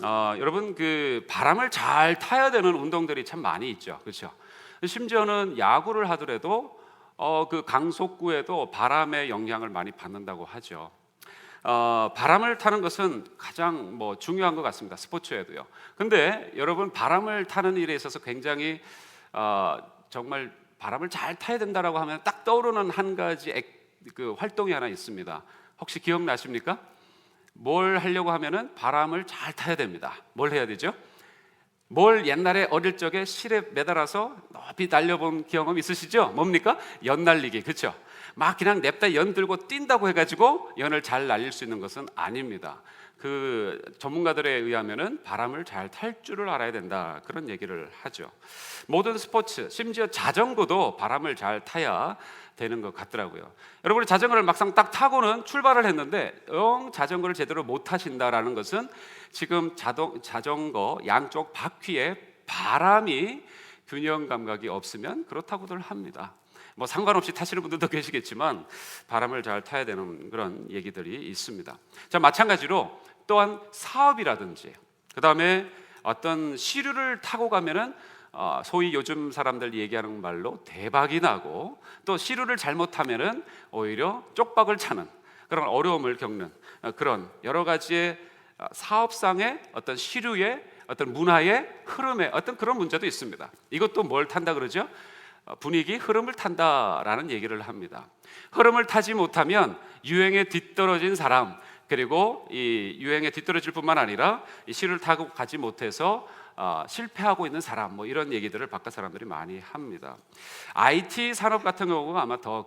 여러분 그 바람을 잘 타야 되는 운동들이 참 많이 있죠, 그렇죠? 심지어는 야구를 하더라도 그 강속구에도 바람의 영향을 많이 받는다고 하죠. 바람을 타는 것은 가장 중요한 것 같습니다. 스포츠에도요. 근데 여러분 바람을 타는 일에 있어서 굉장히 정말 바람을 잘 타야 된다라고 하면 딱 떠오르는 한 가지 그 활동이 하나 있습니다. 혹시 기억나십니까? 뭘 하려고 하면은 바람을 잘 타야 됩니다. 뭘 해야 되죠? 뭘 옛날에 어릴 적에 실에 매달아서 높이 날려본 경험 있으시죠? 뭡니까? 연 날리기, 그렇죠? 막 그냥 냅다 연 들고 뛴다고 해가지고 연을 잘 날릴 수 있는 것은 아닙니다. 그 전문가들에 의하면은 바람을 잘 탈 줄을 알아야 된다, 그런 얘기를 하죠. 모든 스포츠, 심지어 자전거도 바람을 잘 타야 되는 것 같더라고요. 여러분이 자전거를 막상 딱 타고는 출발을 했는데 자전거를 제대로 못 타신다라는 것은 지금 자전거 양쪽 바퀴에 바람이 균형 감각이 없으면 그렇다고들 합니다. 상관없이 타시는 분들도 계시겠지만 바람을 잘 타야 되는 그런 얘기들이 있습니다. 자, 마찬가지로 또한 사업이라든지 그 다음에 어떤 시류를 타고 가면은 소위 요즘 사람들 얘기하는 말로 대박이 나고, 또 시류를 잘못하면은 오히려 쪽박을 차는 그런 어려움을 겪는 그런 여러 가지의 사업상의 어떤 시류의 어떤 문화의 흐름의 어떤 그런 문제도 있습니다. 이것도 뭘 탄다 그러죠? 분위기, 흐름을 탄다라는 얘기를 합니다. 흐름을 타지 못하면 유행에 뒤떨어진 사람, 그리고 이 유행에 뒤떨어질 뿐만 아니라 이 시를 타고 가지 못해서 실패하고 있는 사람, 이런 얘기들을 바깥 사람들이 많이 합니다. IT 산업 같은 경우가 아마 더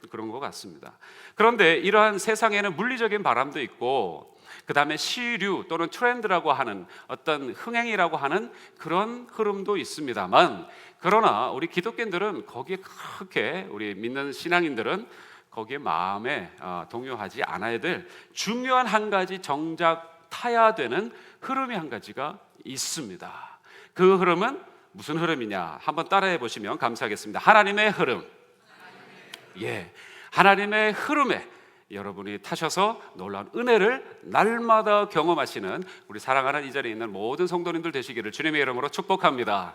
그런 것 같습니다. 그런데 이러한 세상에는 물리적인 바람도 있고, 그 다음에 시류 또는 트렌드라고 하는 어떤 흥행이라고 하는 그런 흐름도 있습니다만, 그러나 우리 기독교인들은 거기에 그렇게, 우리 믿는 신앙인들은 거기에 마음에 동요하지 않아야 될 중요한 한 가지, 정작 타야 되는 흐름이 한 가지가 있습니다. 그 흐름은 무슨 흐름이냐? 한번 따라해 보시면 감사하겠습니다. 하나님의 흐름. 하나님의 흐름에 여러분이 타셔서 놀라운 은혜를 날마다 경험하시는 우리 사랑하는 이 자리에 있는 모든 성도님들 되시기를 주님의 이름으로 축복합니다.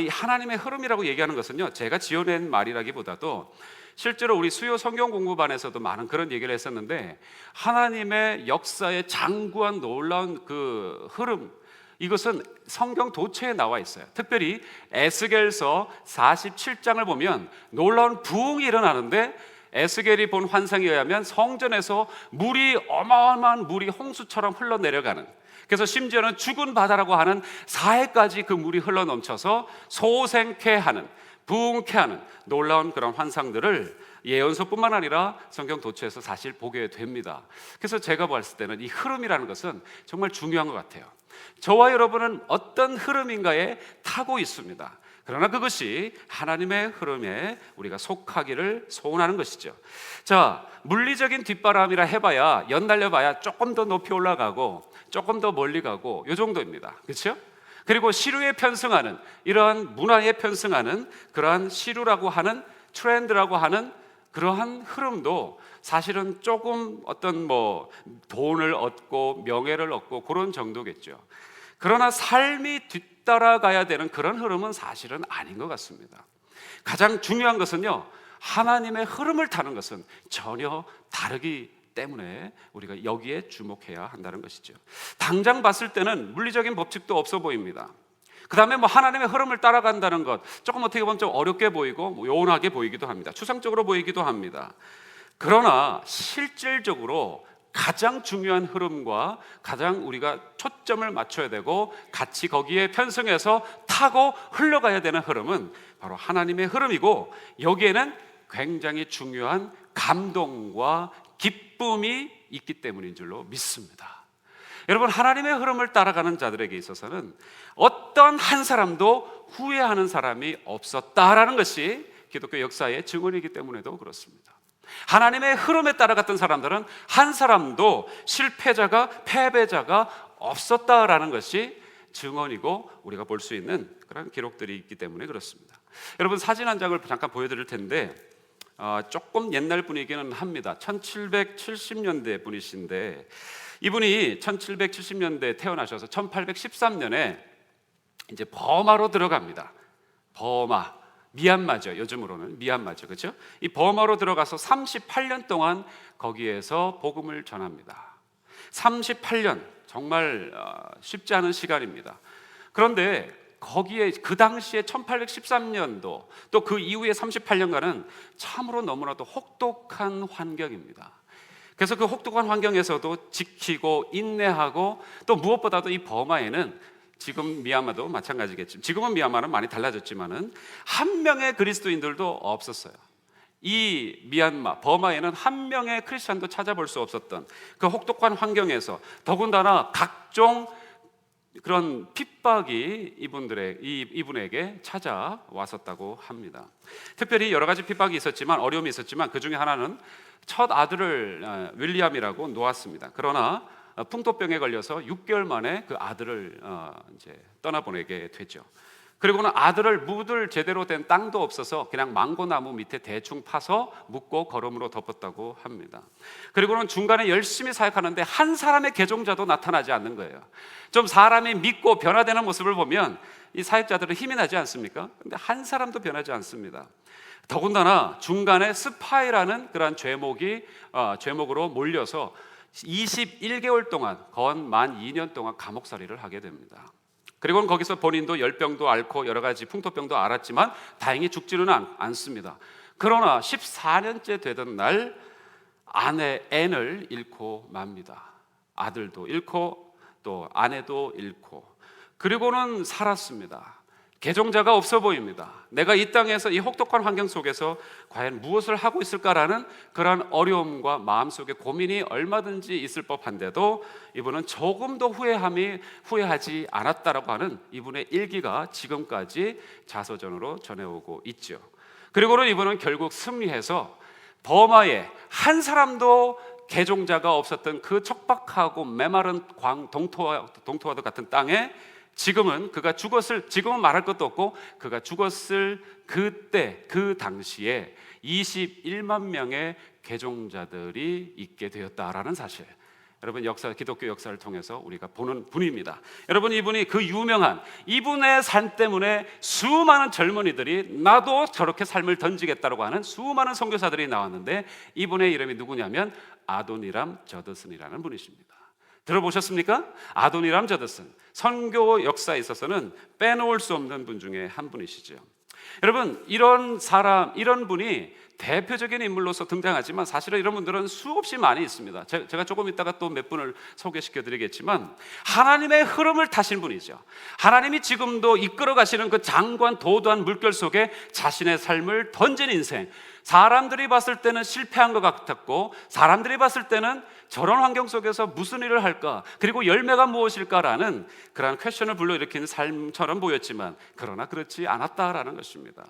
하나님의 흐름이라고 얘기하는 것은요, 제가 지어낸 말이라기보다도 실제로 우리 수요 성경 공부반에서도 많은 그런 얘기를 했었는데, 하나님의 역사의 장구한 놀라운 그 흐름, 이것은 성경 도처에 나와 있어요. 특별히 에스겔서 47장을 보면 놀라운 부흥이 일어나는데, 에스겔이 본 환상에 의하면 성전에서 어마어마한 물이 홍수처럼 흘러내려가는, 그래서 심지어는 죽은 바다라고 하는 사해까지 그 물이 흘러넘쳐서 소생케 하는, 부흥케 하는 놀라운 그런 환상들을 예언서뿐만 아니라 성경 도처에서 사실 보게 됩니다. 그래서 제가 봤을 때는 이 흐름이라는 것은 정말 중요한 것 같아요. 저와 여러분은 어떤 흐름인가에 타고 있습니다. 그러나 그것이 하나님의 흐름에 우리가 속하기를 소원하는 것이죠. 자, 물리적인 뒷바람이라 해봐야, 연달려봐야 조금 더 높이 올라가고 조금 더 멀리 가고 이 정도입니다. 그렇죠? 그리고 시류에 편승하는, 이러한 문화에 편승하는 그러한 시류라고 하는, 트렌드라고 하는 그러한 흐름도 사실은 조금 어떤 돈을 얻고 명예를 얻고 그런 정도겠죠. 그러나 삶이 뒤따라가야 되는 그런 흐름은 사실은 아닌 것 같습니다. 가장 중요한 것은요, 하나님의 흐름을 타는 것은 전혀 다르기 때문에 우리가 여기에 주목해야 한다는 것이죠. 당장 봤을 때는 물리적인 법칙도 없어 보입니다. 그 다음에 하나님의 흐름을 따라간다는 것, 조금 어떻게 보면 좀 어렵게 보이고 요원하게 보이기도 합니다. 추상적으로 보이기도 합니다. 그러나 실질적으로 가장 중요한 흐름과 가장 우리가 초점을 맞춰야 되고 같이 거기에 편승해서 타고 흘러가야 되는 흐름은 바로 하나님의 흐름이고, 여기에는 굉장히 중요한 감동과 기쁨이 있기 때문인 줄로 믿습니다. 여러분, 하나님의 흐름을 따라가는 자들에게 있어서는 어떤 한 사람도 후회하는 사람이 없었다라는 것이 기독교 역사의 증언이기 때문에도 그렇습니다. 하나님의 흐름에 따라갔던 사람들은 한 사람도 실패자가, 패배자가 없었다라는 것이 증언이고 우리가 볼 수 있는 그런 기록들이 있기 때문에 그렇습니다. 여러분, 사진 한 장을 잠깐 보여드릴 텐데 조금 옛날 분이기는 합니다. 1770년대 분이신데 이분이 1770년대에 태어나셔서 1813년에 이제 버마로 들어갑니다. 버마, 미얀마죠. 요즘으로는 미얀마죠. 그렇죠? 이 버마로 들어가서 38년 동안 거기에서 복음을 전합니다. 38년, 정말 쉽지 않은 시간입니다. 그런데 거기에 그 당시에 1813년도 또 그 이후에 38년간은 참으로 너무나도 혹독한 환경입니다. 그래서 그 혹독한 환경에서도 지키고 인내하고, 또 무엇보다도 이 버마에는, 지금 미얀마도 마찬가지겠지만, 지금은 미얀마는 많이 달라졌지만은 한 명의 그리스도인들도 없었어요. 이 미얀마, 버마에는 한 명의 크리스찬도 찾아볼 수 없었던 그 혹독한 환경에서 더군다나 각종 그런 핍박이 이분에게 찾아왔었다고 합니다. 특별히 여러 가지 핍박이 있었지만, 어려움이 있었지만, 그 중에 하나는 첫 아들을 윌리엄이라고 놓았습니다. 그러나 풍토병에 걸려서 6개월 만에 그 아들을 이제 떠나보내게 되죠. 그리고는 아들을 묻을 제대로 된 땅도 없어서 그냥 망고나무 밑에 대충 파서 묻고 거름으로 덮었다고 합니다. 그리고는 중간에 열심히 사역하는데 한 사람의 개종자도 나타나지 않는 거예요. 좀 사람이 믿고 변화되는 모습을 보면 이 사역자들은 힘이 나지 않습니까? 근데 한 사람도 변하지 않습니다. 더군다나 중간에 스파이라는 그러한 죄목으로 몰려서 21개월 동안, 건 만 2년 동안 감옥살이를 하게 됩니다. 그리고는 거기서 본인도 열병도 앓고 여러 가지 풍토병도 앓았지만 다행히 죽지는 않습니다. 그러나 14년째 되던 날 아내 앤을 잃고 맙니다. 아들도 잃고 또 아내도 잃고, 그리고는 살았습니다. 개종자가 없어 보입니다. 내가 이 땅에서 이 혹독한 환경 속에서 과연 무엇을 하고 있을까라는 그러한 어려움과 마음속에 고민이 얼마든지 있을 법한데도 이분은 조금도 후회하지 않았다라고 하는 이분의 일기가 지금까지 자서전으로 전해오고 있죠. 그리고는 이분은 결국 승리해서 버마에 한 사람도 개종자가 없었던 그 척박하고 메마른 동토와도 같은 땅에 지금은 지금은 말할 것도 없고 그가 죽었을 그때, 그 당시에 21만 명의 개종자들이 있게 되었다라는 사실, 여러분 기독교 역사를 통해서 우리가 보는 분입니다. 여러분, 이분이 그 유명한 이분의 삶 때문에 수많은 젊은이들이 나도 저렇게 삶을 던지겠다고 하는 수많은 선교사들이 나왔는데, 이분의 이름이 누구냐면 아도니람 저드슨이라는 분이십니다. 들어보셨습니까? 아도니람 저드슨, 선교 역사에 있어서는 빼놓을 수 없는 분 중에 한 분이시죠. 여러분, 이런 분이 대표적인 인물로서 등장하지만 사실은 이런 분들은 수없이 많이 있습니다. 제가 조금 이따가 또 몇 분을 소개시켜 드리겠지만, 하나님의 흐름을 타신 분이죠. 하나님이 지금도 이끌어 가시는 그 장관 도도한 물결 속에 자신의 삶을 던진 인생, 사람들이 봤을 때는 실패한 것 같았고, 사람들이 봤을 때는 저런 환경 속에서 무슨 일을 할까, 그리고 열매가 무엇일까라는 그러한 퀘션을 불러일으키는 삶처럼 보였지만, 그러나 그렇지 않았다라는 것입니다.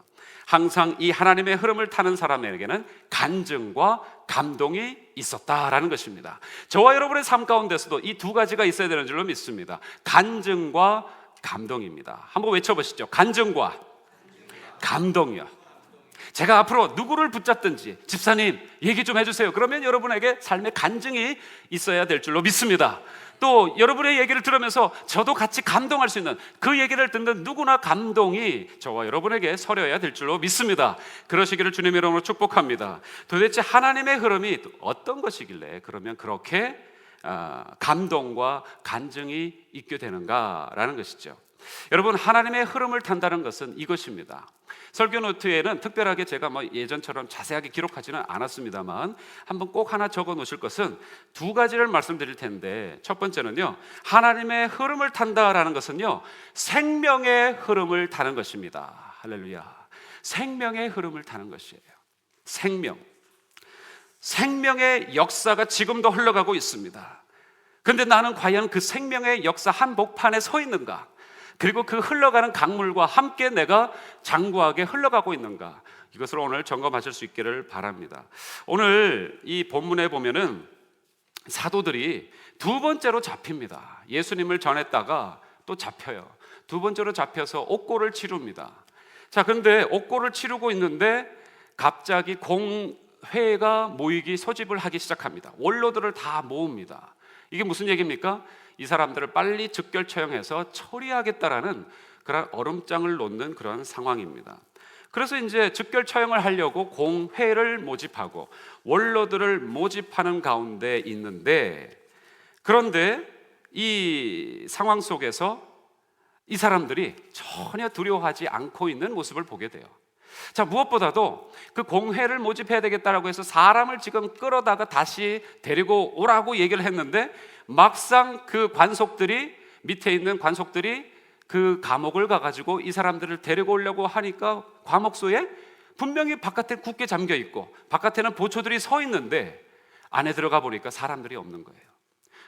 항상 이 하나님의 흐름을 타는 사람에게는 간증과 감동이 있었다라는 것입니다. 저와 여러분의 삶 가운데서도 이 두 가지가 있어야 되는 줄로 믿습니다. 간증과 감동입니다. 한번 외쳐보시죠. 간증과 감동이요. 제가 앞으로 누구를 붙잡든지 집사님 얘기 좀 해주세요. 그러면 여러분에게 삶의 간증이 있어야 될 줄로 믿습니다. 또 여러분의 얘기를 들으면서 저도 같이 감동할 수 있는, 그 얘기를 듣는 누구나 감동이 저와 여러분에게 서려야 될 줄로 믿습니다. 그러시기를 주님의 이름으로 축복합니다. 도대체 하나님의 흐름이 어떤 것이길래 그러면 그렇게 감동과 간증이 있게 되는가라는 것이죠. 여러분, 하나님의 흐름을 탄다는 것은 이것입니다. 설교 노트에는 특별하게 제가 예전처럼 자세하게 기록하지는 않았습니다만 한번 꼭 하나 적어 놓으실 것은 두 가지를 말씀드릴 텐데, 첫 번째는요, 하나님의 흐름을 탄다라는 것은요, 생명의 흐름을 타는 것입니다. 할렐루야. 생명의 흐름을 타는 것이에요. 생명의 역사가 지금도 흘러가고 있습니다. 그런데 나는 과연 그 생명의 역사 한복판에 서 있는가? 그리고 그 흘러가는 강물과 함께 내가 장구하게 흘러가고 있는가? 이것을 오늘 점검하실 수 있기를 바랍니다. 오늘 이 본문에 보면은 사도들이 두 번째로 잡힙니다. 예수님을 전했다가 또 잡혀요. 두 번째로 잡혀서 옥고를 치릅니다. 자, 그런데 옥고를 치르고 있는데 갑자기 공회가 모이기 소집을 하기 시작합니다. 원로들을 다 모읍니다. 이게 무슨 얘기입니까? 이 사람들을 빨리 즉결 처형해서 처리하겠다라는 그런 얼음장을 놓는 그런 상황입니다. 그래서 이제 즉결 처형을 하려고 공회를 모집하고 원로들을 모집하는 가운데 있는데, 그런데 이 상황 속에서 이 사람들이 전혀 두려워하지 않고 있는 모습을 보게 돼요. 자, 무엇보다도 그 공회를 모집해야 되겠다라고 해서 사람을 지금 끌어다가 다시 데리고 오라고 얘기를 했는데, 막상 그 관속들이, 밑에 있는 관속들이 그 감옥을 가가지고 이 사람들을 데리고 오려고 하니까 과목소에 분명히 바깥에 굳게 잠겨 있고 바깥에는 보초들이 서 있는데 안에 들어가 보니까 사람들이 없는 거예요.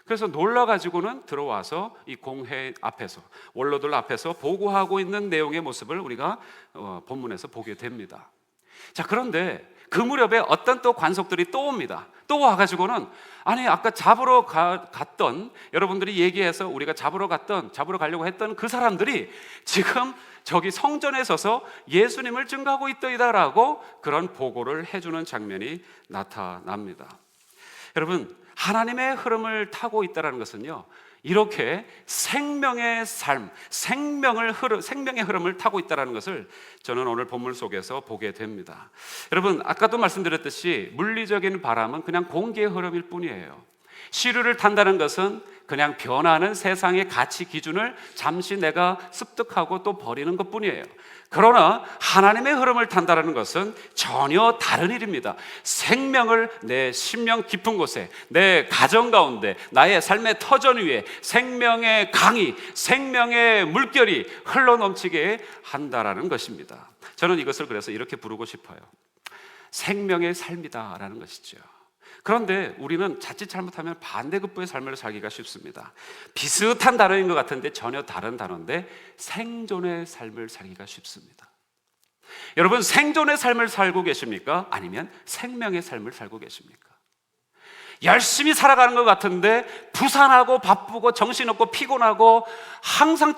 그래서 놀라가지고는 들어와서 이 공회 앞에서, 원로들 앞에서 보고하고 있는 내용의 모습을 우리가 본문에서 보게 됩니다. 자, 그런데 그 무렵에 어떤 또 관속들이 또 옵니다. 또 와가지고는, 아니 아까 잡으러 갔던, 여러분들이 얘기해서 우리가 잡으러 가려고 했던 그 사람들이 지금 저기 성전에 서서 예수님을 증거하고 있더이다라고 그런 보고를 해주는 장면이 나타납니다. 여러분, 하나님의 흐름을 타고 있다는 것은요, 이렇게 생명의 삶, 생명의 흐름을 타고 있다는 것을 저는 오늘 본문 속에서 보게 됩니다. 여러분, 아까도 말씀드렸듯이 물리적인 바람은 그냥 공기의 흐름일 뿐이에요. 시류를 탄다는 것은 그냥 변하는 세상의 가치 기준을 잠시 내가 습득하고 또 버리는 것 뿐이에요. 그러나 하나님의 흐름을 탄다는 것은 전혀 다른 일입니다. 생명을 내 심령 깊은 곳에, 내 가정 가운데, 나의 삶의 터전 위에 생명의 강이, 생명의 물결이 흘러넘치게 한다라는 것입니다. 저는 이것을 그래서 이렇게 부르고 싶어요. 생명의 삶이다라는 것이죠. 그런데 우리는 자칫 잘못하면 반대급부의 삶을 살기가 쉽습니다. 비슷한 단어인 것 같은데 전혀 다른 단어인데, 생존의 삶을 살기가 쉽습니다. 여러분, 생존의 삶을 살고 계십니까? 아니면 생명의 삶을 살고 계십니까? 열심히 살아가는 것 같은데 부산하고 바쁘고 정신없고 피곤하고 항상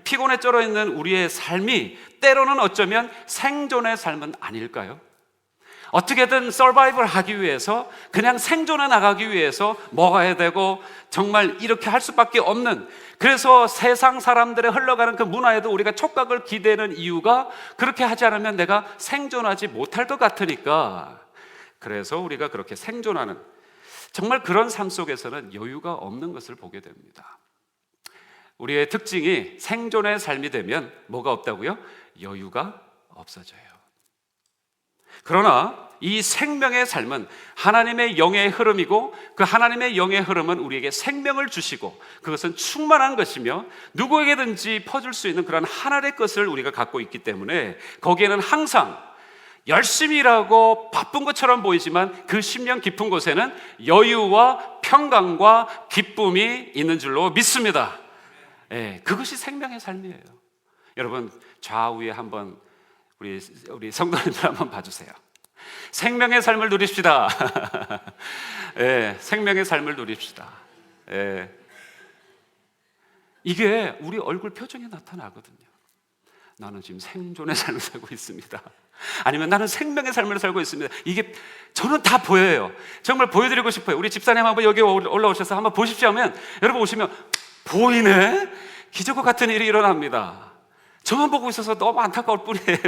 피곤에 쩔어 있는 우리의 삶이 때로는 어쩌면 생존의 삶은 아닐까요? 어떻게든 서바이벌 하기 위해서, 그냥 생존해 나가기 위해서 먹어야 되고 정말 이렇게 할 수밖에 없는, 그래서 세상 사람들의 흘러가는 그 문화에도 우리가 촉각을 기대는 이유가, 그렇게 하지 않으면 내가 생존하지 못할 것 같으니까, 그래서 우리가 그렇게 생존하는, 정말 그런 삶 속에서는 여유가 없는 것을 보게 됩니다. 우리의 특징이 생존의 삶이 되면 뭐가 없다고요? 여유가 없어져요. 그러나 이 생명의 삶은 하나님의 영의 흐름이고, 그 하나님의 영의 흐름은 우리에게 생명을 주시고 그것은 충만한 것이며 누구에게든지 퍼줄 수 있는 그런 하나의 것을 우리가 갖고 있기 때문에, 거기에는 항상 열심히 일하고 바쁜 것처럼 보이지만 그 심령 깊은 곳에는 여유와 평강과 기쁨이 있는 줄로 믿습니다. 그것이 생명의 삶이에요. 여러분, 좌우에 한번 우리 성도님들 한번 봐주세요. 생명의 삶을 누립시다. 생명의 삶을 누립시다. 이게 우리 얼굴 표정에 나타나거든요. 나는 지금 생존의 삶을 살고 있습니다. 아니면 나는 생명의 삶을 살고 있습니다. 이게 저는 다 보여요. 정말 보여드리고 싶어요. 우리 집사님 한번 여기 올라오셔서 한번 보십시오 하면, 여러분 오시면 보이네? 기적과 같은 일이 일어납니다. 저만 보고 있어서 너무 안타까울 뿐이에요.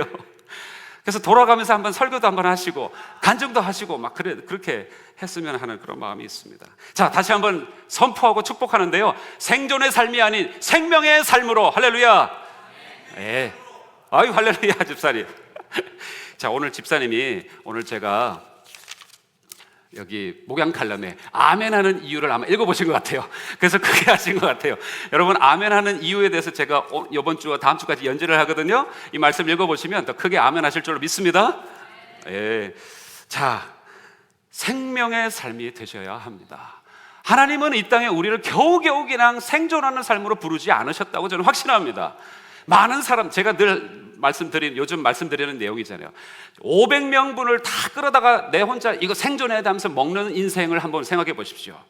그래서 돌아가면서 한번 설교도 한번 하시고 간증도 하시고 막 그렇게 했으면 하는 그런 마음이 있습니다. 자, 다시 한번 선포하고 축복하는데요, 생존의 삶이 아닌 생명의 삶으로. 할렐루야. 아유, 할렐루야, 집사님. 자, 오늘 집사님이, 오늘 제가 여기 목양 칼럼에 아멘 하는 이유를 아마 읽어보신 것 같아요. 그래서 크게 하신 것 같아요. 여러분, 아멘 하는 이유에 대해서 제가 이번 주와 다음 주까지 연재를 하거든요. 이 말씀 읽어보시면 더 크게 아멘 하실 줄로 믿습니다. 자, 생명의 삶이 되셔야 합니다. 하나님은 이 땅에 우리를 겨우겨우 그냥 생존하는 삶으로 부르지 않으셨다고 저는 확신합니다. 많은 사람, 제가 늘 요즘 말씀드리는 내용이잖아요. 500명분을 다 끌어다가 내 혼자 이거 생존해야 하면서 먹는 인생을 한번 생각해 보십시오.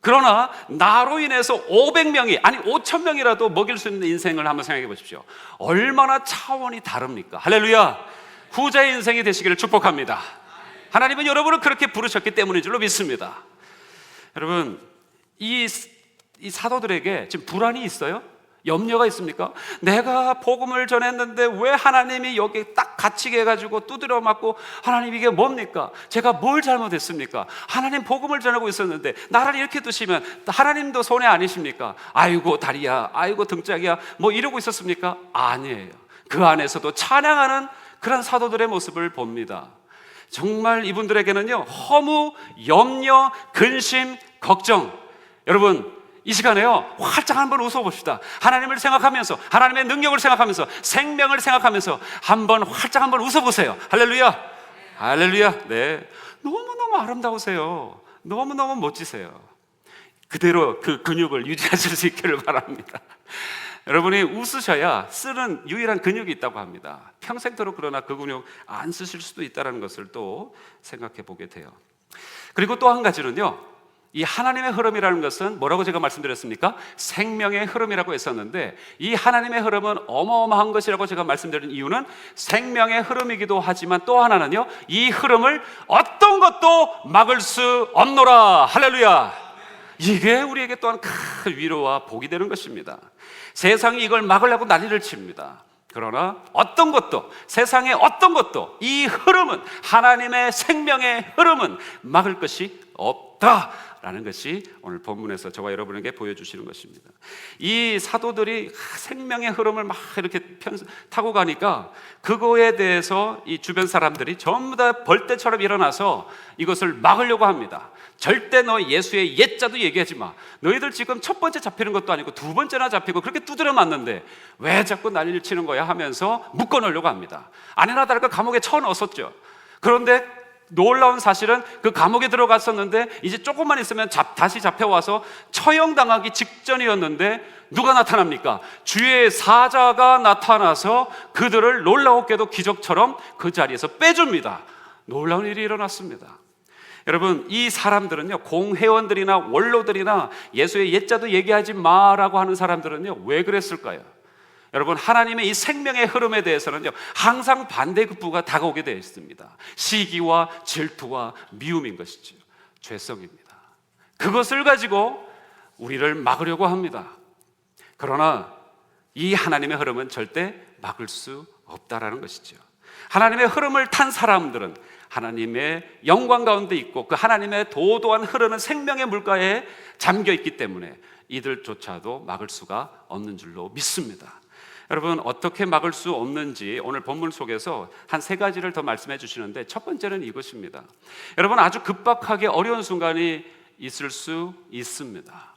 그러나 나로 인해서 500명이, 아니 5,000명이라도 먹일 수 있는 인생을 한번 생각해 보십시오. 얼마나 차원이 다릅니까? 할렐루야. 후자의 인생이 되시기를 축복합니다. 하나님은 여러분을 그렇게 부르셨기 때문인 줄로 믿습니다. 여러분, 이 사도들에게 지금 불안이 있어요? 염려가 있습니까? 내가 복음을 전했는데 왜 하나님이 여기 딱 갇히게 해가지고 두드려 맞고, 하나님 이게 뭡니까? 제가 뭘 잘못했습니까? 하나님 복음을 전하고 있었는데 나를 이렇게 두시면 하나님도 손해 아니십니까? 아이고 다리야, 아이고 등짝이야, 뭐 이러고 있었습니까? 아니에요. 그 안에서도 찬양하는 그런 사도들의 모습을 봅니다. 정말 이분들에게는요, 허무, 염려, 근심, 걱정. 여러분, 이 시간에요, 활짝 한번 웃어봅시다. 하나님을 생각하면서, 하나님의 능력을 생각하면서, 생명을 생각하면서 한번 활짝 한번 웃어보세요. 할렐루야. 할렐루야. 네, 너무너무 아름다우세요. 너무너무 멋지세요. 그대로 그 근육을 유지하실 수 있기를 바랍니다. 여러분이 웃으셔야 쓰는 유일한 근육이 있다고 합니다. 평생도록 그러나 그 근육 안 쓰실 수도 있다는 것을 또 생각해 보게 돼요. 그리고 또 한 가지는요, 이 하나님의 흐름이라는 것은 뭐라고 제가 말씀드렸습니까? 생명의 흐름이라고 했었는데, 이 하나님의 흐름은 어마어마한 것이라고 제가 말씀드린 이유는 생명의 흐름이기도 하지만 또 하나는요, 이 흐름을 어떤 것도 막을 수 없노라. 할렐루야. 이게 우리에게 또한 큰 위로와 복이 되는 것입니다. 세상이 이걸 막으려고 난리를 칩니다. 그러나 어떤 것도, 세상의 어떤 것도 이 흐름은, 하나님의 생명의 흐름은 막을 것이 없다라는 것이 오늘 본문에서 저와 여러분에게 보여주시는 것입니다. 이 사도들이 생명의 흐름을 막 이렇게 타고 가니까 그거에 대해서 이 주변 사람들이 전부 다 벌떼처럼 일어나서 이것을 막으려고 합니다. 절대 너 예수의 옛자도 얘기하지 마. 너희들 지금 첫 번째 잡히는 것도 아니고 두 번째나 잡히고 그렇게 두드려 맞는데 왜 자꾸 난리를 치는 거야 하면서 묶어놓으려고 합니다. 아니나 다를까 감옥에 쳐넣었었죠. 그런데 놀라운 사실은 그 감옥에 들어갔었는데 이제 조금만 있으면 다시 잡혀와서 처형당하기 직전이었는데 누가 나타납니까? 주의 사자가 나타나서 그들을 놀라웠게도 기적처럼 그 자리에서 빼줍니다. 놀라운 일이 일어났습니다. 여러분, 이 사람들은요, 공회원들이나 원로들이나 예수의 옛자도 얘기하지 마라고 하는 사람들은요, 왜 그랬을까요? 여러분, 하나님의 이 생명의 흐름에 대해서는요, 항상 반대급부가 다가오게 되어 있습니다. 시기와 질투와 미움인 것이죠. 죄성입니다. 그것을 가지고 우리를 막으려고 합니다. 그러나 이 하나님의 흐름은 절대 막을 수 없다라는 것이죠. 하나님의 흐름을 탄 사람들은 하나님의 영광 가운데 있고 그 하나님의 도도한 흐르는 생명의 물가에 잠겨 있기 때문에 이들조차도 막을 수가 없는 줄로 믿습니다. 여러분, 어떻게 막을 수 없는지 오늘 본문 속에서 한 세 가지를 더 말씀해 주시는데, 첫 번째는 이것입니다. 여러분, 아주 급박하게 어려운 순간이 있을 수 있습니다.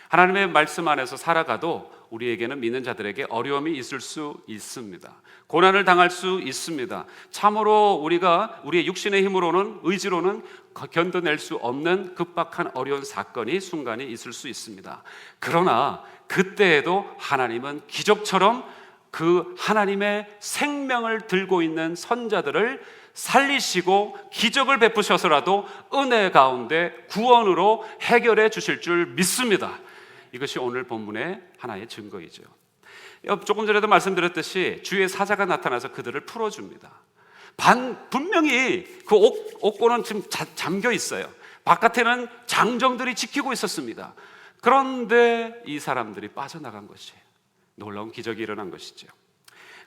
하나님의 말씀 안에서 살아가도 우리에게는 믿는 자들에게 어려움이 있을 수 있습니다. 고난을 당할 수 있습니다. 참으로 우리가 우리의 육신의 힘으로는, 의지로는 견뎌낼 수 없는 급박한 어려운 사건이, 순간이 있을 수 있습니다. 그러나 그때에도 하나님은 기적처럼 그 하나님의 생명을 들고 있는 선자들을 살리시고 기적을 베푸셔서라도 은혜 가운데 구원으로 해결해 주실 줄 믿습니다. 이것이 오늘 본문의 하나의 증거이죠. 조금 전에도 말씀드렸듯이 주의 사자가 나타나서 그들을 풀어줍니다. 분명히 그 옥고는 지금 잠겨 있어요. 바깥에는 장정들이 지키고 있었습니다. 그런데 이 사람들이 빠져나간 것이에요. 놀라운 기적이 일어난 것이죠.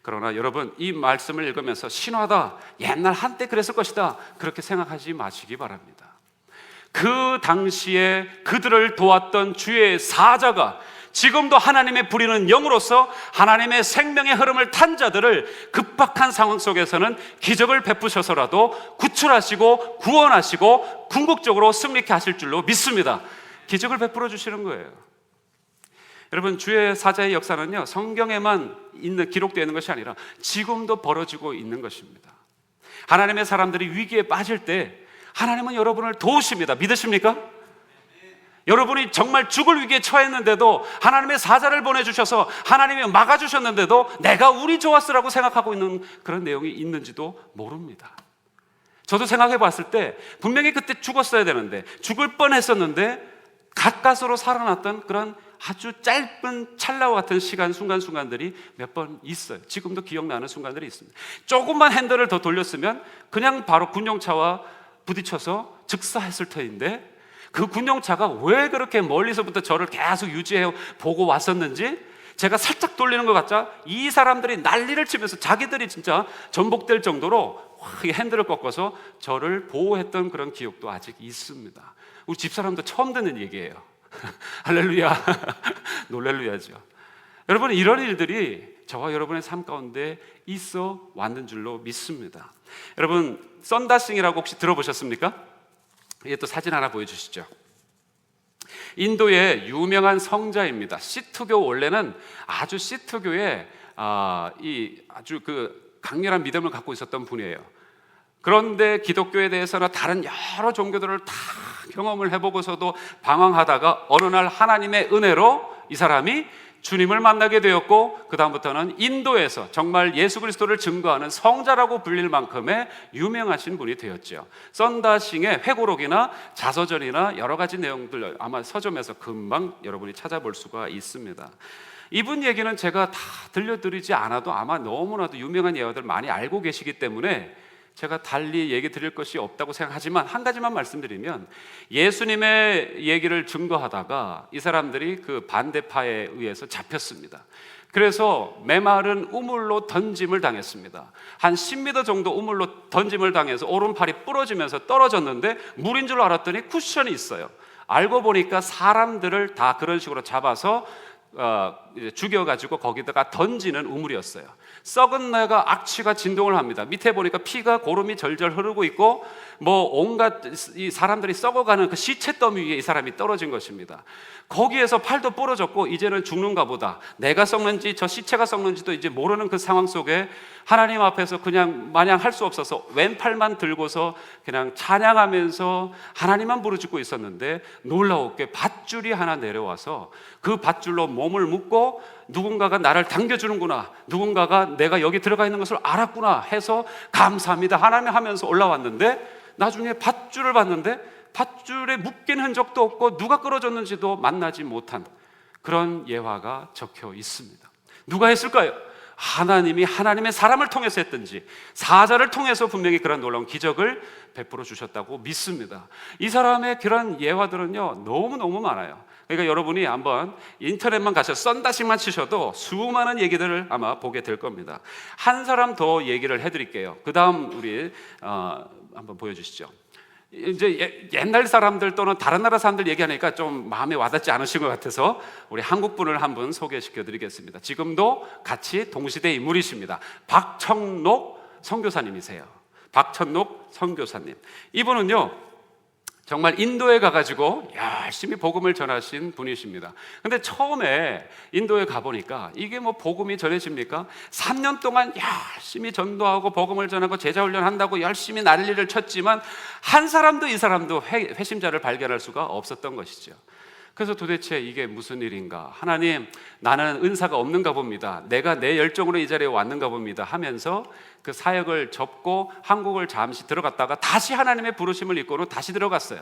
그러나 여러분, 이 말씀을 읽으면서 신화다, 옛날 한때 그랬을 것이다, 그렇게 생각하지 마시기 바랍니다. 그 당시에 그들을 도왔던 주의 사자가 지금도 하나님의 부리는 영으로서 하나님의 생명의 흐름을 탄 자들을 급박한 상황 속에서는 기적을 베푸셔서라도 구출하시고 구원하시고 궁극적으로 승리케 하실 줄로 믿습니다. 기적을 베풀어 주시는 거예요. 여러분, 주의 사자의 역사는요, 성경에만 기록되어 있는 것이 아니라 지금도 벌어지고 있는 것입니다. 하나님의 사람들이 위기에 빠질 때 하나님은 여러분을 도우십니다. 믿으십니까? 여러분이 정말 죽을 위기에 처했는데도 하나님의 사자를 보내주셔서 하나님이 막아주셨는데도 내가 운이 좋았으라고 생각하고 있는 그런 내용이 있는지도 모릅니다. 저도 생각해 봤을 때 분명히 그때 죽었어야 되는데, 죽을 뻔했었는데 가까스로 살아났던 그런 아주 짧은 찰나와 같은 순간순간들이 몇 번 있어요. 지금도 기억나는 순간들이 있습니다. 조금만 핸들을 더 돌렸으면 그냥 바로 군용차와 부딪혀서 즉사했을 터인데, 그 군용차가 왜 그렇게 멀리서부터 저를 계속 유지해 보고 왔었는지 제가 살짝 돌리는 것 같자 이 사람들이 난리를 치면서 자기들이 진짜 전복될 정도로 핸들을 꺾어서 저를 보호했던 그런 기억도 아직 있습니다. 우리 집사람도 처음 듣는 얘기예요. 할렐루야. 놀랄루야죠. 여러분, 이런 일들이 저와 여러분의 삶 가운데 있어 왔는 줄로 믿습니다. 여러분, 썬다싱이라고 혹시 들어보셨습니까? 이게 또 사진 하나 보여주시죠. 인도의 유명한 성자입니다. 시트교, 원래는 아주 시트교의 아주 그 강렬한 믿음을 갖고 있었던 분이에요. 그런데 기독교에 대해서는 다른 여러 종교들을 다 경험을 해보고서도 방황하다가 어느 날 하나님의 은혜로 이 사람이 주님을 만나게 되었고, 그 다음부터는 인도에서 정말 예수 그리스도를 증거하는 성자라고 불릴 만큼의 유명하신 분이 되었죠. 썬다싱의 회고록이나 자서전이나 여러 가지 내용들 아마 서점에서 금방 여러분이 찾아볼 수가 있습니다. 이분 얘기는 제가 다 들려드리지 않아도 아마 너무나도 유명한 예화들 많이 알고 계시기 때문에 제가 달리 얘기 드릴 것이 없다고 생각하지만, 한 가지만 말씀드리면, 예수님의 얘기를 증거하다가 이 사람들이 그 반대파에 의해서 잡혔습니다. 그래서 메마른 우물로 던짐을 당했습니다. 한 10m 정도 우물로 던짐을 당해서 오른팔이 부러지면서 떨어졌는데 물인 줄 알았더니 쿠션이 있어요. 알고 보니까 사람들을 다 그런 식으로 잡아서 죽여가지고 거기다가 던지는 우물이었어요. 썩은 뇌가 악취가 진동을 합니다. 밑에 보니까 피가 고름이 절절 흐르고 있고 뭐 온갖 이 사람들이 썩어가는 그 시체 더미 위에 이 사람이 떨어진 것입니다. 거기에서 팔도 부러졌고 이제는 죽는가 보다, 내가 썩는지 저 시체가 썩는지도 이제 모르는 그 상황 속에 하나님 앞에서 그냥 마냥 할 수 없어서 왼팔만 들고서 그냥 찬양하면서 하나님만 부르짖고 있었는데, 놀라웠게 밧줄이 하나 내려와서 그 밧줄로 몸을 묶고 누군가가 나를 당겨주는구나, 누군가가 내가 여기 들어가 있는 것을 알았구나 해서 감사합니다 하나님 하면서 올라왔는데, 나중에 밧줄을 봤는데 밧줄에 묶인 흔적도 없고 누가 끌어줬는지도 만나지 못한 그런 예화가 적혀 있습니다. 누가 했을까요? 하나님이 하나님의 사람을 통해서 했든지 사자를 통해서 분명히 그런 놀라운 기적을 베풀어 주셨다고 믿습니다. 이 사람의 그런 예화들은요 너무너무 많아요. 그러니까 여러분이 한번 인터넷만 가셔서 썬다싱만 치셔도 수많은 얘기들을 아마 보게 될 겁니다. 한 사람 더 얘기를 해드릴게요. 그 다음 우리 한번 보여주시죠. 이제 옛날 사람들 또는 다른 나라 사람들 얘기하니까 좀 마음에 와닿지 않으신 것 같아서 우리 한국 분을 한 분 소개시켜 드리겠습니다. 지금도 같이 동시대 인물이십니다. 박청록 선교사님이세요. 박청록 선교사님, 이분은요 정말 인도에 가가지고 열심히 복음을 전하신 분이십니다. 근데 처음에 인도에 가보니까 이게 뭐 복음이 전해집니까? 3년 동안 열심히 전도하고 복음을 전하고 제자훈련 한다고 열심히 난리를 쳤지만 한 사람도 이 사람도 회심자를 발견할 수가 없었던 것이죠. 그래서 도대체 이게 무슨 일인가? 하나님, 나는 은사가 없는가 봅니다. 내가 내 열정으로 이 자리에 왔는가 봅니다 하면서 그 사역을 접고 한국을 잠시 들어갔다가 다시 하나님의 부르심을 입고는 다시 들어갔어요.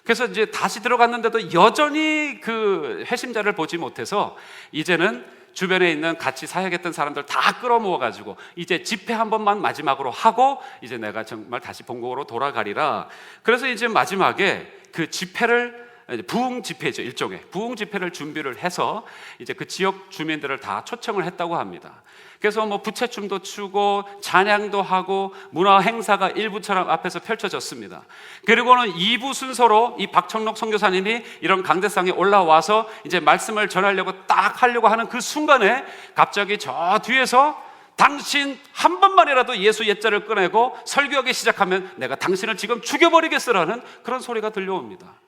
그래서 이제 다시 들어갔는데도 여전히 그 회심자를 보지 못해서 이제는 주변에 있는 같이 사역했던 사람들 다 끌어모아가지고 이제 집회 한 번만 마지막으로 하고 이제 내가 정말 다시 본국으로 돌아가리라. 그래서 이제 마지막에 그 집회를, 부흥 집회죠, 일종의 부흥 집회를 준비를 해서 이제 그 지역 주민들을 다 초청을 했다고 합니다. 그래서 뭐 부채춤도 추고 찬양도 하고 문화 행사가 일부처럼 앞에서 펼쳐졌습니다. 그리고는 2부 순서로 이 박청록 선교사님이 이런 강대상에 올라와서 이제 말씀을 전하려고 딱 하려고 하는 그 순간에 갑자기 저 뒤에서 당신 한 번만이라도 예수 옛자를 꺼내고 설교하기 시작하면 내가 당신을 지금 죽여버리겠으라는 그런 소리가 들려옵니다.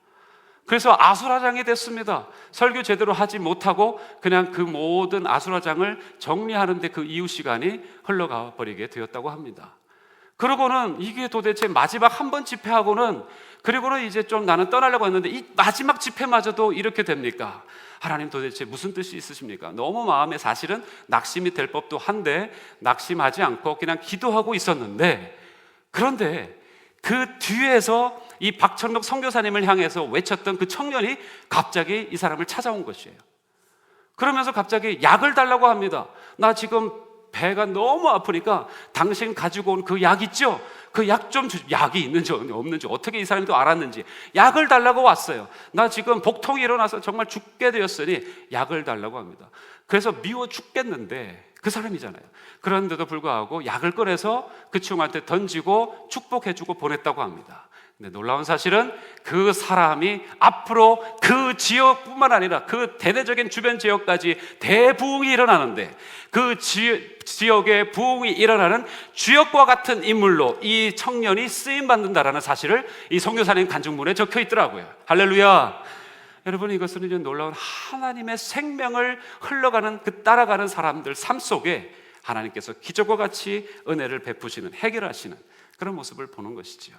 그래서 아수라장이 됐습니다. 설교 제대로 하지 못하고 그냥 그 모든 아수라장을 정리하는데 그 이후 시간이 흘러가 버리게 되었다고 합니다. 그러고는 이게 도대체 마지막 한 번 집회하고는, 그리고는 이제 좀 나는 떠나려고 했는데 이 마지막 집회마저도 이렇게 됩니까? 하나님 도대체 무슨 뜻이 있으십니까? 너무 마음에 사실은 낙심이 될 법도 한데 낙심하지 않고 그냥 기도하고 있었는데, 그런데 그 뒤에서 이 박청록 선교사님을 향해서 외쳤던 그 청년이 갑자기 이 사람을 찾아온 것이에요. 그러면서 갑자기 약을 달라고 합니다. 나 지금 배가 너무 아프니까 당신 가지고 온 그 약 있죠? 그 약 좀 약이 있는지 없는지 어떻게 이 사람이 또 알았는지 약을 달라고 왔어요. 나 지금 복통이 일어나서 정말 죽게 되었으니 약을 달라고 합니다. 그래서 미워 죽겠는데 그 사람이잖아요. 그런데도 불구하고 약을 꺼내서 그 친구한테 던지고 축복해주고 보냈다고 합니다. 근데 놀라운 사실은 그 사람이 앞으로 그 지역뿐만 아니라 그 대대적인 주변 지역까지 대부흥이 일어나는데, 그 지역에 부흥이 일어나는 주역과 같은 인물로 이 청년이 쓰임받는다라는 사실을 이 선교사님 간증문에 적혀 있더라고요. 할렐루야. 여러분, 이것은 이제 놀라운 하나님의 생명을 흘러가는 그 따라가는 사람들 삶 속에 하나님께서 기적과 같이 은혜를 베푸시는, 해결하시는 그런 모습을 보는 것이지요.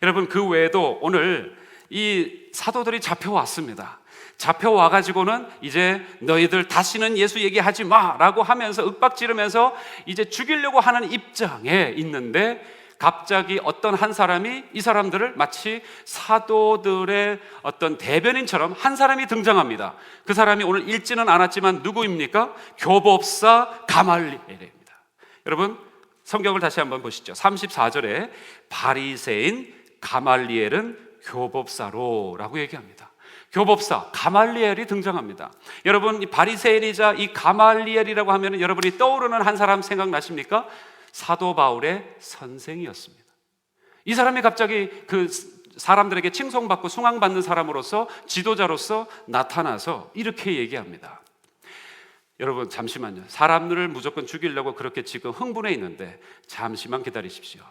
여러분, 그 외에도 오늘 이 사도들이 잡혀왔습니다. 잡혀와가지고는 이제 너희들 다시는 예수 얘기하지 마 라고 하면서 윽박지르면서 이제 죽이려고 하는 입장에 있는데, 갑자기 어떤 한 사람이 이 사람들을 마치 사도들의 어떤 대변인처럼 한 사람이 등장합니다. 그 사람이 오늘 읽지는 않았지만 누구입니까? 교법사 가말리엘입니다. 여러분, 성경을 다시 한번 보시죠. 34절에 바리새인 가말리엘은 교법사로 라고 얘기합니다. 교법사 가말리엘이 등장합니다. 여러분, 이 바리새인이자 이 가말리엘이라고 하면 여러분이 떠오르는 한 사람 생각나십니까? 사도 바울의 선생이었습니다. 이 사람이 갑자기 그 사람들에게 칭송받고 숭앙받는 사람으로서, 지도자로서 나타나서 이렇게 얘기합니다. 여러분, 잠시만요. 사람들을 무조건 죽이려고 그렇게 지금 흥분해 있는데 잠시만 기다리십시오.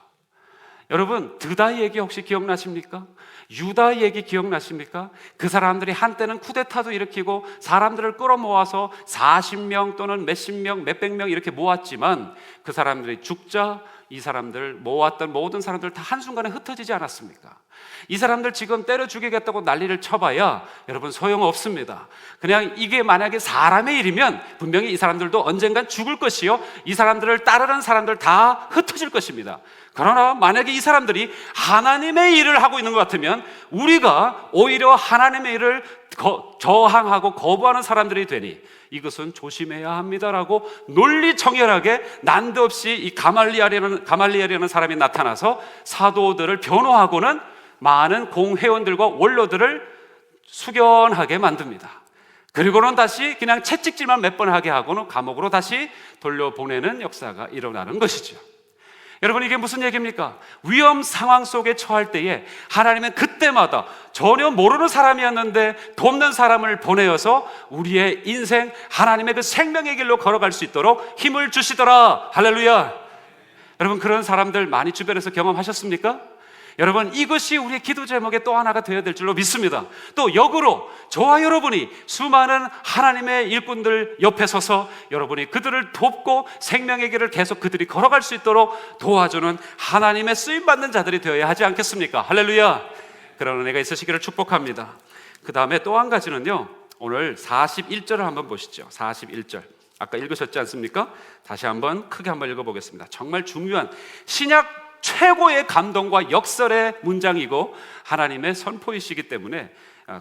여러분, 드다 얘기 혹시 기억나십니까? 유다 얘기 기억나십니까? 그 사람들이 한때는 쿠데타도 일으키고 사람들을 끌어모아서 40명 또는 몇십 명, 몇백 명 이렇게 모았지만 그 사람들이 죽자 이 사람들 모았던 모든 사람들 다 한순간에 흩어지지 않았습니까? 이 사람들 지금 때려 죽이겠다고 난리를 쳐봐야 여러분 소용없습니다. 그냥 이게 만약에 사람의 일이면 분명히 이 사람들도 언젠간 죽을 것이요, 이 사람들을 따르는 사람들 다 흩어질 것입니다. 그러나 만약에 이 사람들이 하나님의 일을 하고 있는 것 같으면 우리가 오히려 하나님의 일을 저항하고 거부하는 사람들이 되니 이것은 조심해야 합니다라고 논리정연하게 난데없이 이 가말리엘이라는 사람이 나타나서 사도들을 변호하고는 많은 공회원들과 원로들을 숙연하게 만듭니다. 그리고는 다시 그냥 채찍질만 몇 번 하게 하고는 감옥으로 다시 돌려보내는 역사가 일어나는 것이죠. 여러분, 이게 무슨 얘기입니까? 위험 상황 속에 처할 때에 하나님은 그때마다 전혀 모르는 사람이었는데 돕는 사람을 보내어서 우리의 인생, 하나님의 그 생명의 길로 걸어갈 수 있도록 힘을 주시더라. 할렐루야. 여러분, 그런 사람들 많이 주변에서 경험하셨습니까? 여러분, 이것이 우리의 기도 제목의 또 하나가 되어야 될 줄로 믿습니다. 또 역으로 저와 여러분이 수많은 하나님의 일꾼들 옆에 서서 여러분이 그들을 돕고 생명의 길을 계속 그들이 걸어갈 수 있도록 도와주는 하나님의 쓰임받는 자들이 되어야 하지 않겠습니까? 할렐루야. 그런 은혜가 있으시기를 축복합니다. 그 다음에 또 한 가지는요, 오늘 41절을 한번 보시죠. 41절 아까 읽으셨지 않습니까? 다시 한번 크게 한번 읽어보겠습니다. 정말 중요한 신약 최고의 감동과 역설의 문장이고 하나님의 선포이시기 때문에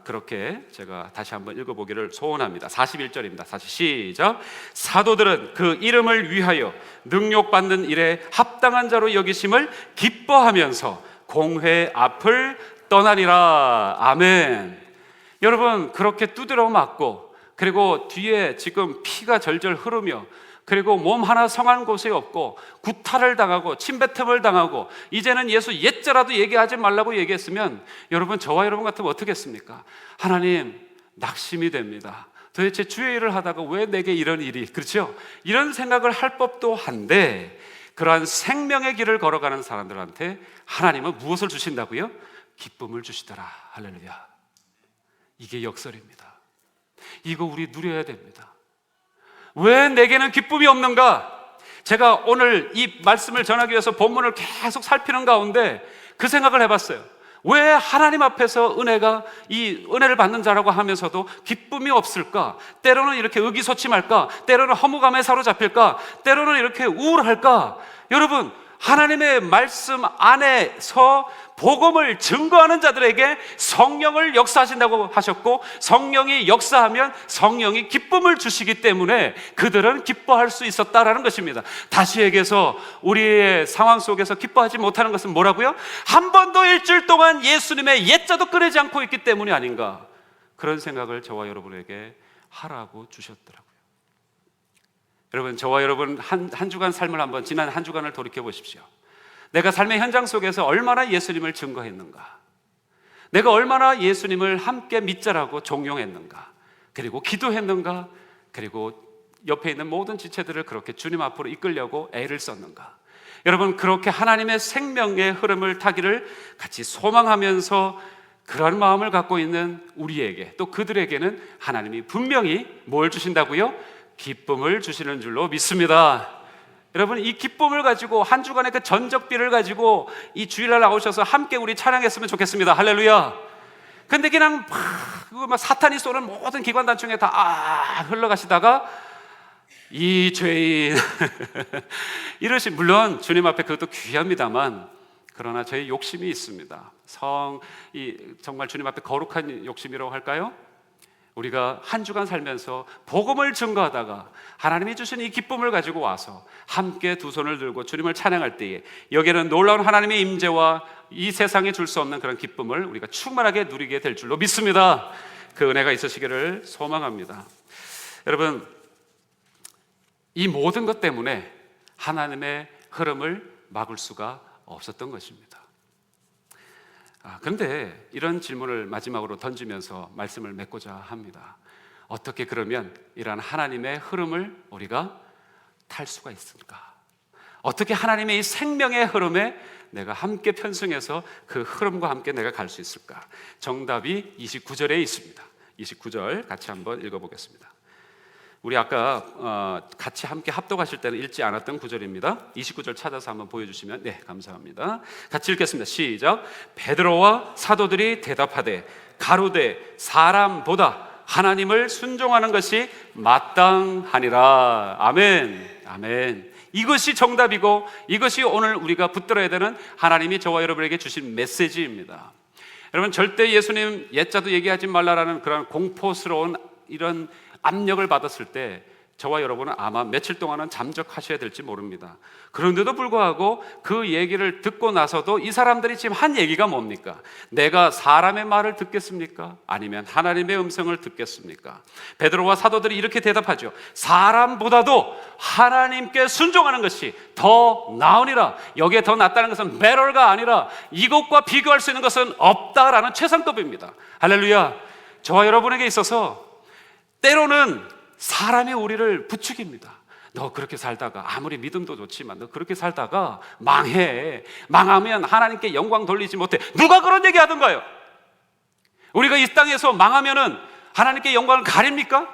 그렇게 제가 다시 한번 읽어보기를 소원합니다. 41절입니다. 다시 시작. 사도들은 그 이름을 위하여 능욕받는 일에 합당한 자로 여기심을 기뻐하면서 공회 앞을 떠나니라. 아멘. 여러분, 그렇게 두드려 맞고 그리고 뒤에 지금 피가 절절 흐르며 그리고 몸 하나 성한 곳이 없고 구타를 당하고 침뱉음을 당하고 이제는 예수 옛자라도 얘기하지 말라고 얘기했으면 여러분, 저와 여러분 같으면 어떻게 했습니까? 하나님, 낙심이 됩니다. 도대체 주의 일을 하다가 왜 내게 이런 일이, 그렇죠? 이런 생각을 할 법도 한데, 그러한 생명의 길을 걸어가는 사람들한테 하나님은 무엇을 주신다고요? 기쁨을 주시더라. 할렐루야. 이게 역설입니다. 이거 우리 누려야 됩니다. 왜 내게는 기쁨이 없는가? 제가 오늘 이 말씀을 전하기 위해서 본문을 계속 살피는 가운데 그 생각을 해봤어요. 왜 하나님 앞에서 이 은혜를 받는 자라고 하면서도 기쁨이 없을까? 때로는 이렇게 의기소침할까? 때로는 허무감에 사로잡힐까? 때로는 이렇게 우울할까? 여러분, 하나님의 말씀 안에서 복음을 증거하는 자들에게 성령을 역사하신다고 하셨고, 성령이 역사하면 성령이 기쁨을 주시기 때문에 그들은 기뻐할 수 있었다라는 것입니다. 다시 얘기해서 우리의 상황 속에서 기뻐하지 못하는 것은 뭐라고요? 한 번도 일주일 동안 예수님의 옛자도 꺼내지 않고 있기 때문이 아닌가, 그런 생각을 저와 여러분에게 하라고 주셨더라고요. 여러분, 저와 여러분 한 주간 삶을 한번, 지난 한 주간을 돌이켜 보십시오. 내가 삶의 현장 속에서 얼마나 예수님을 증거했는가, 내가 얼마나 예수님을 함께 믿자라고 종용했는가, 그리고 기도했는가, 그리고 옆에 있는 모든 지체들을 그렇게 주님 앞으로 이끌려고 애를 썼는가. 여러분, 그렇게 하나님의 생명의 흐름을 타기를 같이 소망하면서 그런 마음을 갖고 있는 우리에게, 또 그들에게는 하나님이 분명히 뭘 주신다고요? 기쁨을 주시는 줄로 믿습니다. 여러분, 이 기쁨을 가지고 한 주간의 그 전적비를 가지고 이 주일날 나오셔서 함께 우리 찬양했으면 좋겠습니다. 할렐루야. 근데 그냥 막 사탄이 쏘는 모든 기관단총에 다 흘러가시다가 이 죄인 이러신, 물론 주님 앞에 그것도 귀합니다만, 그러나 저희 욕심이 있습니다. 정말 주님 앞에 거룩한 욕심이라고 할까요? 우리가 한 주간 살면서 복음을 증거하다가 하나님이 주신 이 기쁨을 가지고 와서 함께 두 손을 들고 주님을 찬양할 때에 여기에는 놀라운 하나님의 임재와 이 세상에 줄 수 없는 그런 기쁨을 우리가 충만하게 누리게 될 줄로 믿습니다. 그 은혜가 있으시기를 소망합니다. 여러분, 이 모든 것 때문에 하나님의 흐름을 막을 수가 없었던 것입니다. 그런데 이런 질문을 마지막으로 던지면서 말씀을 맺고자 합니다. 어떻게 그러면 이러한 하나님의 흐름을 우리가 탈 수가 있을까? 어떻게 하나님의 이 생명의 흐름에 내가 함께 편승해서 그 흐름과 함께 내가 갈 수 있을까? 정답이 29절에 있습니다. 29절 같이 한번 읽어보겠습니다. 우리 아까 같이 함께 합독하실 때는 읽지 않았던 구절입니다. 29절 찾아서 한번 보여주시면 네, 감사합니다. 같이 읽겠습니다. 시작. 베드로와 사도들이 대답하되 가로되 사람보다 하나님을 순종하는 것이 마땅하니라. 아멘. 아멘. 이것이 정답이고 이것이 오늘 우리가 붙들어야 되는 하나님이 저와 여러분에게 주신 메시지입니다. 여러분, 절대 예수님 옛자도 얘기하지 말라라는 그런 공포스러운 이런 압력을 받았을 때 저와 여러분은 아마 며칠 동안은 잠적하셔야 될지 모릅니다. 그런데도 불구하고 그 얘기를 듣고 나서도 이 사람들이 지금 한 얘기가 뭡니까? 내가 사람의 말을 듣겠습니까? 아니면 하나님의 음성을 듣겠습니까? 베드로와 사도들이 이렇게 대답하죠. 사람보다도 하나님께 순종하는 것이 더 나으니라. 여기에 더 낫다는 것은 better가 아니라 이것과 비교할 수 있는 것은 없다라는 최상급입니다. 할렐루야. 저와 여러분에게 있어서 때로는 사람이 우리를 부추깁니다. 너 그렇게 살다가 아무리 믿음도 좋지만 너 그렇게 살다가 망해. 망하면 하나님께 영광 돌리지 못해. 누가 그런 얘기 하던가요? 우리가 이 땅에서 망하면은 하나님께 영광을 가립니까?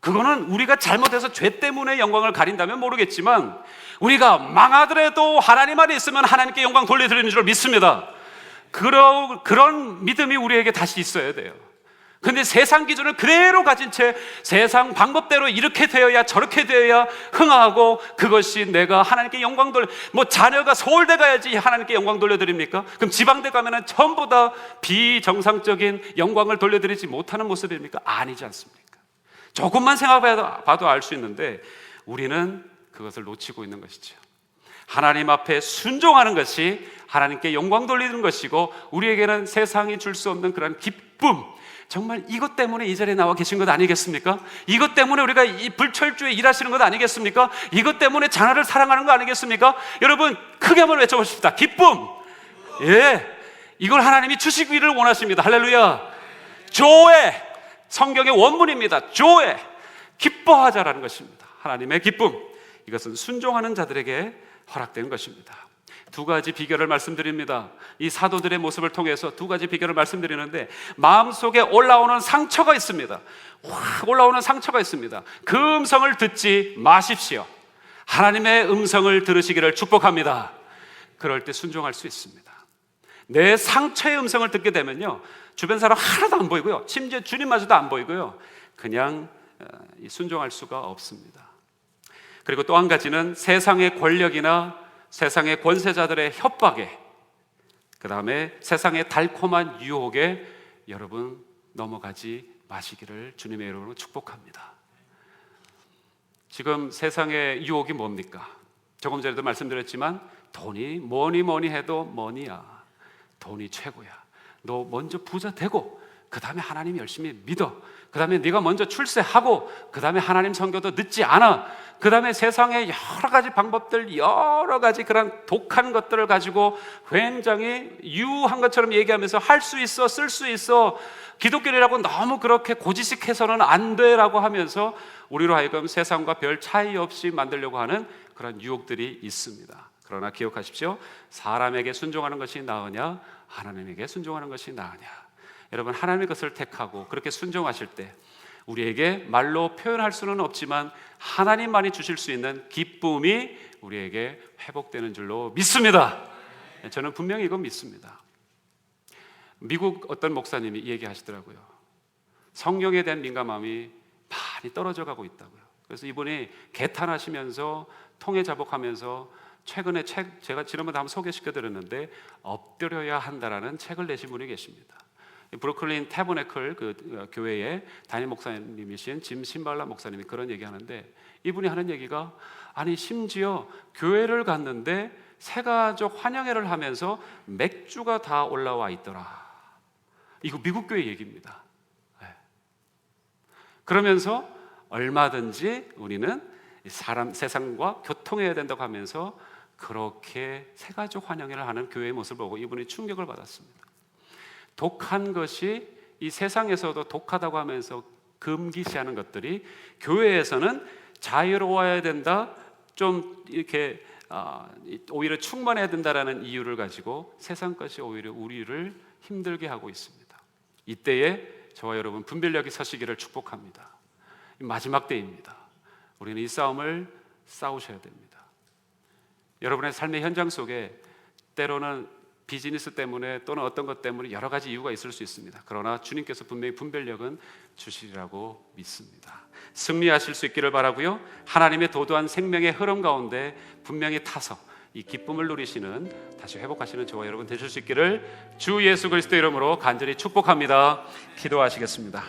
그거는 우리가 잘못해서 죄 때문에 영광을 가린다면 모르겠지만, 우리가 망하더라도 하나님 안에 있으면 하나님께 영광 돌려드리는 줄 믿습니다. 그런 믿음이 우리에게 다시 있어야 돼요. 근데 세상 기준을 그대로 가진 채 세상 방법대로 이렇게 되어야 저렇게 되어야 흥하고, 그것이 내가 하나님께 영광 돌려, 자녀가 서울대 가야지 하나님께 영광 돌려드립니까? 그럼 지방대 가면은 전부 다 비정상적인 영광을 돌려드리지 못하는 모습입니까? 아니지 않습니까? 조금만 생각해봐도 알 수 있는데 우리는 그것을 놓치고 있는 것이죠. 하나님 앞에 순종하는 것이 하나님께 영광 돌리는 것이고, 우리에게는 세상이 줄 수 없는 그런 기쁨, 정말 이것 때문에 이 자리에 나와 계신 것 아니겠습니까? 이것 때문에 우리가 이 불철주에 일하시는 것 아니겠습니까? 이것 때문에 자녀를 사랑하는 거 아니겠습니까? 여러분, 크게 한번 외쳐보십시다. 기쁨. 예, 이걸 하나님이 주시기를 원하십니다. 할렐루야. 조에, 성경의 원문입니다. 조에, 기뻐하자라는 것입니다. 하나님의 기쁨, 이것은 순종하는 자들에게 허락된 것입니다. 두 가지 비결을 말씀드립니다. 이 사도들의 모습을 통해서 두 가지 비결을 말씀드리는데, 마음속에 올라오는 상처가 있습니다. 올라오는 상처가 있습니다. 그 음성을 듣지 마십시오. 하나님의 음성을 들으시기를 축복합니다. 그럴 때 순종할 수 있습니다. 내 상처의 음성을 듣게 되면요, 주변 사람 하나도 안 보이고요, 심지어 주님마저도 안 보이고요, 그냥 순종할 수가 없습니다. 그리고 또 한 가지는 세상의 권력이나 세상의 권세자들의 협박에, 그 다음에 세상의 달콤한 유혹에 여러분 넘어가지 마시기를 주님의 이름으로 축복합니다. 지금 세상의 유혹이 뭡니까? 조금 전에도 말씀드렸지만 돈이 뭐니 해도 뭐니야. 돈이 최고야. 너 먼저 부자 되고 그 다음에 하나님 열심히 믿어. 그 다음에 네가 먼저 출세하고 그 다음에 하나님 선교도 늦지 않아. 그 다음에 세상에 여러 가지 방법들, 여러 가지 그런 독한 것들을 가지고 굉장히 유한 것처럼 얘기하면서 할 수 있어, 쓸 수 있어, 기독교라고 너무 그렇게 고지식해서는 안 돼라고 하면서 우리로 하여금 세상과 별 차이 없이 만들려고 하는 그런 유혹들이 있습니다. 그러나 기억하십시오. 사람에게 순종하는 것이 나으냐, 하나님에게 순종하는 것이 나으냐. 여러분, 하나님의 것을 택하고 그렇게 순종하실 때 우리에게 말로 표현할 수는 없지만 하나님만이 주실 수 있는 기쁨이 우리에게 회복되는 줄로 믿습니다. 저는 분명히 이건 믿습니다. 미국 어떤 목사님이 얘기하시더라고요. 성령에 대한 민감함이 많이 떨어져 가고 있다고요. 그래서 이분이 개탄하시면서 통해 자복하면서 최근에 책, 제가 지난번에 한번 소개시켜드렸는데 엎드려야 한다라는 책을 내신 분이 계십니다. 브루클린 태버네클 그 교회의 담임 목사님이신 짐 신발라 목사님이 그런 얘기하는데, 이분이 하는 얘기가, 아니 심지어 교회를 갔는데 새가족 환영회를 하면서 맥주가 다 올라와 있더라. 이거 미국 교회 얘기입니다. 네. 그러면서 얼마든지 우리는 사람 세상과 교통해야 된다고 하면서 그렇게 새가족 환영회를 하는 교회의 모습을 보고 이분이 충격을 받았습니다. 독한 것이 이 세상에서도 독하다고 하면서 금기시하는 것들이 교회에서는 자유로워야 된다, 좀 이렇게 오히려 충만해야 된다라는 이유를 가지고 세상 것이 오히려 우리를 힘들게 하고 있습니다. 이때에 저와 여러분 분별력이 서시기를 축복합니다. 마지막 때입니다. 우리는 이 싸움을 싸우셔야 됩니다. 여러분의 삶의 현장 속에 때로는 비즈니스 때문에 또는 어떤 것 때문에 여러 가지 이유가 있을 수 있습니다. 그러나 주님께서 분명히 분별력은 주시리라고 믿습니다. 승리하실 수 있기를 바라고요. 하나님의 도도한 생명의 흐름 가운데 분명히 타서 이 기쁨을 누리시는, 다시 회복하시는 저와 여러분 되실 수 있기를 주 예수 그리스도 이름으로 간절히 축복합니다. 기도하시겠습니다.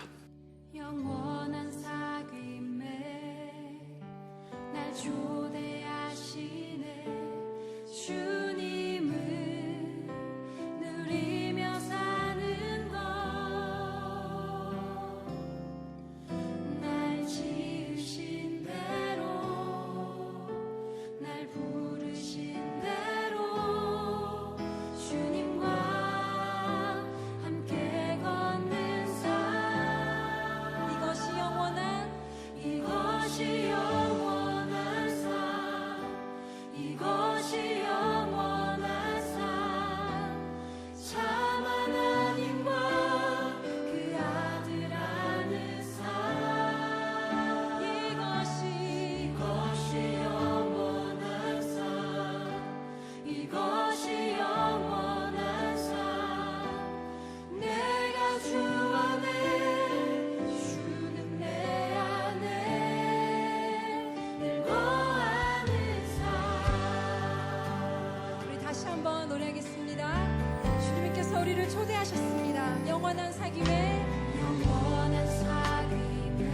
영원한 사귐에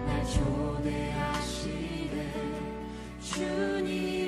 날 초대하시네 주님.